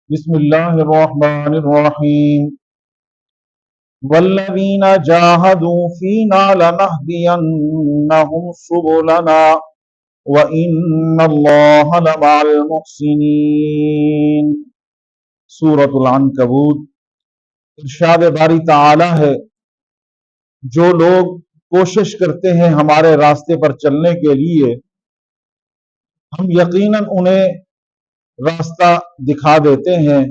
بسم اللہ الرحمن الرحیم والذین جاہدوا فینا لنہدینہم سبلنا وَإِنَّ اللَّهَ لَمَعَ الْمُحْسِنِينَ۔ سورۃ العنکبوت۔ ارشاد باری تعالی ہے، جو لوگ کوشش کرتے ہیں ہمارے راستے پر چلنے کے لیے، ہم یقیناً انہیں راستہ دکھا دیتے ہیں،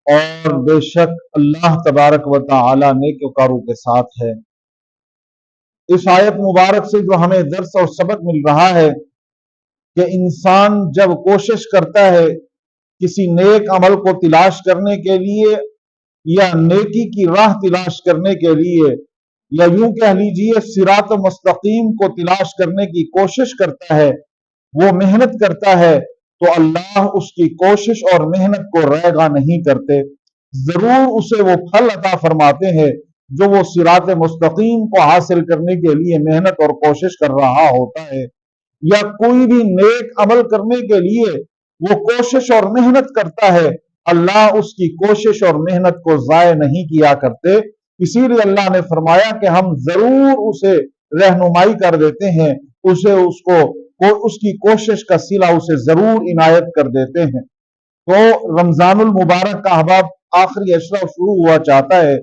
اور بے شک اللہ تبارک و تعالی نیکوکاروں کے ساتھ ہے۔ اس آیت مبارک سے جو ہمیں درس اور سبق مل رہا ہے کہ انسان جب کوشش کرتا ہے کسی نیک عمل کو تلاش کرنے کے لیے، یا نیکی کی راہ تلاش کرنے کے لیے، یا یوں کہہ لیجئے صراط مستقیم کو تلاش کرنے کی کوشش کرتا ہے، وہ محنت کرتا ہے، تو اللہ اس کی کوشش اور محنت کو رائگاں نہیں کرتے، ضرور اسے وہ پھل عطا فرماتے ہیں جو وہ صراط مستقیم کو حاصل کرنے کے لیے محنت اور کوشش کر رہا ہوتا ہے۔ یا کوئی بھی نیک عمل کرنے کے لیے وہ کوشش اور محنت کرتا ہے، اللہ اس کی کوشش اور محنت کو ضائع نہیں کیا کرتے، اسی لیے اللہ نے فرمایا کہ ہم ضرور اسے رہنمائی کر دیتے ہیں، اس کی کوشش کا صلہ اسے ضرور عنایت کر دیتے ہیں۔ تو رمضان المبارک کا احباب آخری عشرہ شروع ہوا چاہتا ہے،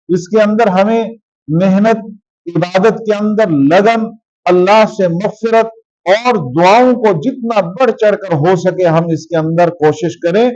اس کے اندر ہمیں محنت، عبادت کے اندر لگن، اللہ سے مغفرت اور دعاؤں کو جتنا بڑھ چڑھ کر ہو سکے ہم اس کے اندر کوشش کریں،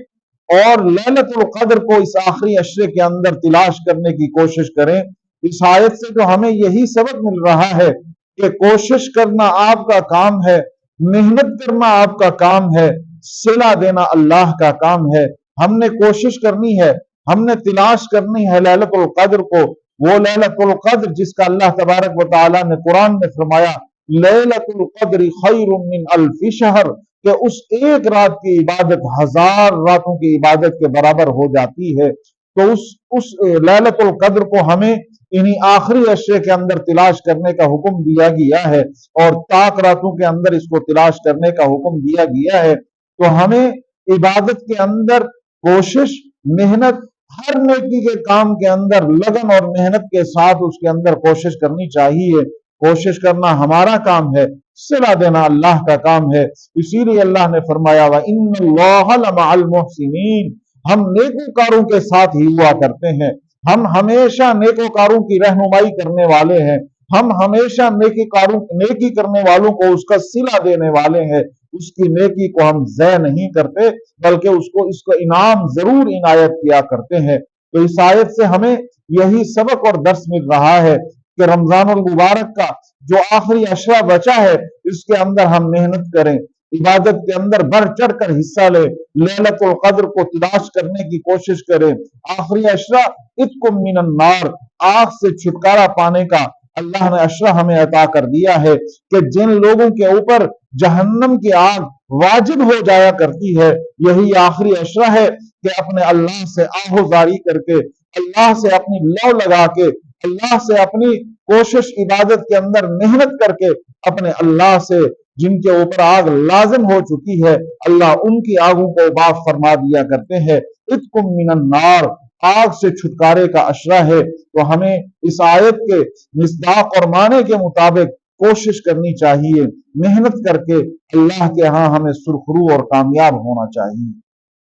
اور لیلۃ القدر کو اس آخری عشرے کے اندر تلاش کرنے کی کوشش کریں۔ اس آیت سے جو ہمیں یہی سبق مل رہا ہے کہ کوشش کرنا آپ کا کام ہے، محنت کرنا آپ کا کام ہے، صلہ دینا اللہ کا کام ہے۔ ہم نے کوشش کرنی ہے، ہم نے تلاش کرنی ہے لیلۃ القدر کو، وہ لیلۃ القدر جس کا اللہ تبارک و تعالی نے قرآن میں فرمایا لیلۃ القدر خیر من الف شہر، کہ اس ایک رات کی عبادت 1000 راتوں کی عبادت کے برابر ہو جاتی ہے۔ تو اس لیلۃ القدر کو ہمیں انہی آخری عشرے کے اندر تلاش کرنے کا حکم دیا گیا ہے، اور طاق راتوں کے اندر اس کو تلاش کرنے کا حکم دیا گیا ہے۔ تو ہمیں عبادت کے اندر کوشش، محنت، ہر نیکی کے کام کے اندر لگن اور محنت کے ساتھ اس کے اندر کوشش کرنی چاہیے۔ کوشش کرنا ہمارا کام ہے، صلہ دینا اللہ کا کام ہے، اسی لیے اللہ نے فرمایا وَإِنَّ اللَّهَ لَمَعَ الْمُحْسِنِينَ، ہم نیکوکاروں کے ساتھ ہی ہوا کرتے ہیں، ہم ہمیشہ نیکوکاروں کی رہنمائی کرنے والے ہیں، ہم ہمیشہ نیکی کرنے والوں کو اس کا صلہ دینے والے ہیں، اس کی نیکی کو ہم ضائع نہیں کرتے بلکہ اس کو انعام ضرور عنایت کیا کرتے ہیں۔ تو اس آیت سے ہمیں یہی سبق اور درس مل رہا ہے کہ رمضان المبارک کا جو آخری عشرہ بچا ہے اس کے اندر ہم محنت کریں، عبادت کے اندر بڑھ چڑھ کر حصہ لیں، لیلۃ القدر کو تلاش کرنے کی کوشش کریں۔ آخری عشرہ اتقم من النار، آگ سے چھٹکارا پانے کا اللہ نے عشرہ ہمیں عطا کر دیا ہے، کہ جن لوگوں کے اوپر جہنم کی آگ واجب ہو جایا کرتی ہے، یہی آخری عشرہ ہے کہ اپنے اللہ سے آہوزاری کر کے، اللہ سے اپنی لو لگا کے، اللہ سے اپنی کوشش عبادت کے اندر محنت کر کے، اپنے اللہ سے جن کے اوپر آگ لازم ہو چکی ہے، اللہ ان کی آگوں کو معاف فرما دیا کرتے ہیں۔ اتقم من النار، آگ سے چھٹکارے کا عشرہ ہے۔ تو ہمیں اس آیت کے مصداق اور معنی کے مطابق کوشش کرنی چاہیے، محنت کر کے اللہ کے ہاں ہمیں سرخرو اور کامیاب ہونا چاہیے۔